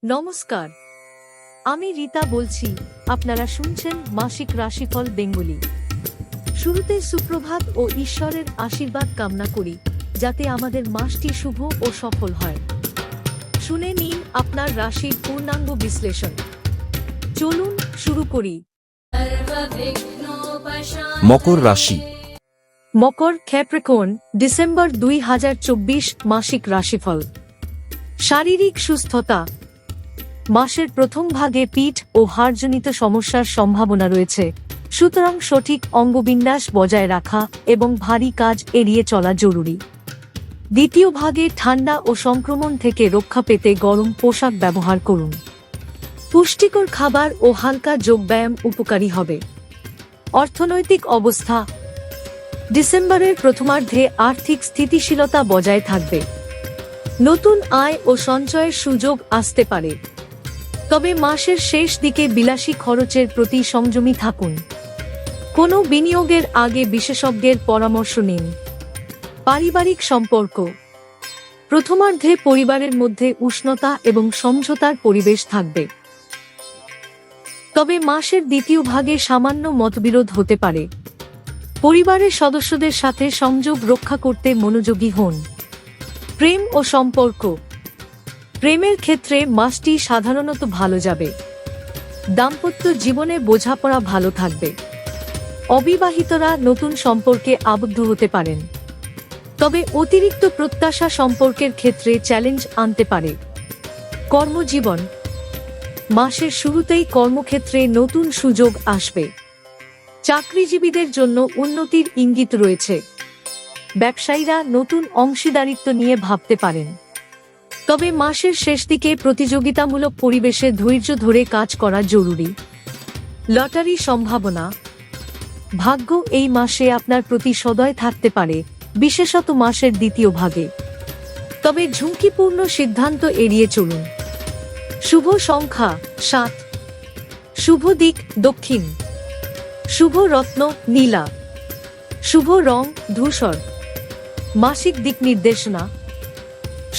নমস্কার, আমি রীতা বলছি। আপনারা শুনছেন মাসিক রাশিফল বেঙ্গলি। শুরুতে সুপ্রভাত ও ঈশ্বরের আশীর্বাদ কামনা করি যাতে আমাদের মাসটি শুভ ও সফল হয়। শুনে নিন আপনার রাশির পূর্ণাঙ্গ বিশ্লেষণ। চলুন শুরু করি। মকর রাশি। মকর ক্যাপ্রিকর্ন, ডিসেম্বর 2024 মাসিক রাশিফল। শারীরিক সুস্থতা। মাসের প্রথম ভাগে পিঠ ও হাড়জনিত সমস্যার সম্ভাবনা রয়েছে, সুতরাং সঠিক অঙ্গবিন্যাস বজায় রাখা এবং ভারী কাজ এড়িয়ে চলা জরুরি। দ্বিতীয় ভাগে ঠান্ডা ও সংক্রমণ থেকে রক্ষা পেতে গরম পোশাক ব্যবহার করুন। পুষ্টিকর খাবার ও হালকা যোগব্যায়াম উপকারী হবে। অর্থনৈতিক অবস্থা। ডিসেম্বরের প্রথমার্ধে আর্থিক স্থিতিশীলতা বজায় থাকবে। নতুন আয় ও সঞ্চয়ের সুযোগ আসতে পারে, তবে মাসের শেষ দিকে বিলাসী খরচের প্রতি সংযমী থাকুন। কোনো বিনিয়োগের আগে বিশেষজ্ঞের পরামর্শ নিন। পারিবারিক সম্পর্ক। প্রথমার্ধে পরিবারের মধ্যে উষ্ণতা এবং সমঝোতার পরিবেশ থাকবে, তবে মাসের দ্বিতীয় ভাগে সামান্য মতবিরোধ হতে পারে। পরিবারের সদস্যদের সাথে সংযোগ রক্ষা করতে মনোযোগী হন। প্রেম ও সম্পর্ক। প্রেমের ক্ষেত্রে মাসটি সাধারণত ভালো যাবে। দাম্পত্য জীবনে বোঝাপড়া ভালো থাকবে। অবিবাহিতরা নতুন সম্পর্কে আবদ্ধ হতে পারেন, তবে অতিরিক্ত প্রত্যাশা সম্পর্কের ক্ষেত্রে চ্যালেঞ্জ আনতে পারে। কর্মজীবন। মাসের শুরুতেই কর্মক্ষেত্রে নতুন সুযোগ আসবে। চাকরিজীবীদের জন্য উন্নতির ইঙ্গিত রয়েছে। ব্যবসায়ীরা নতুন অংশীদারিত্ব নিয়ে ভাবতে পারেন, তবে মাসের শেষ দিকে প্রতিযোগিতামূলক পরিবেশে ধৈর্য ধরে কাজ করা জরুরি। লটারি সম্ভাবনা। ভাগ্য এই মাসে আপনার প্রতি সদয় থাকতে পারে, বিশেষত মাসের দ্বিতীয় ভাগে, তবে ঝুঁকিপূর্ণ সিদ্ধান্ত এড়িয়ে চলুন। শুভ সংখ্যা 7। শুভ দিক দক্ষিণ। শুভ রত্ন নীলা। শুভ রং ধূসর। মাসিক দিক নির্দেশনা।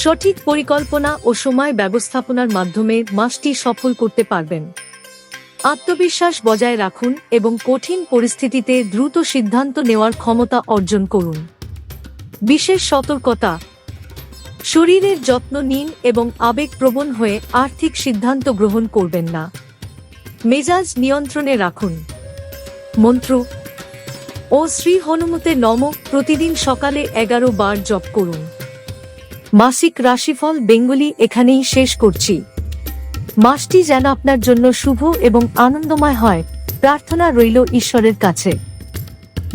সঠিক পরিকল্পনা ও সময় ব্যবস্থাপনার মাধ্যমে মাসটি সফল করতে পারবেন। আত্মবিশ্বাস বজায় রাখুন এবং কঠিন পরিস্থিতিতে দ্রুত সিদ্ধান্ত নেওয়ার ক্ষমতা অর্জন করুন। বিশেষ সতর্কতা। শরীরের যত্ন নিন এবং আবেগপ্রবণ হয়ে আর্থিক সিদ্ধান্ত গ্রহণ করবেন না। মেজাজ নিয়ন্ত্রণে রাখুন। মন্ত্র ও শ্রী হনুমতে নমঃ প্রতিদিন সকালে 11 বার জপ করুন। মাসিক রাশিফল বেঙ্গলি এখানেই শেষ করছি। মাসটি যেন আপনার জন্য শুভ এবং আনন্দময় হয়, প্রার্থনা রইল ঈশ্বরের কাছে।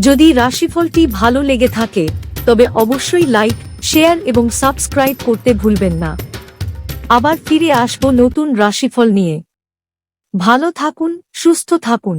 যদি রাশিফলটি ভালো লেগে থাকে তবে অবশ্যই লাইক, শেয়ার এবং সাবস্ক্রাইব করতে ভুলবেন না। আবার ফিরে আসব নতুন রাশিফল নিয়ে। ভালো থাকুন, সুস্থ থাকুন।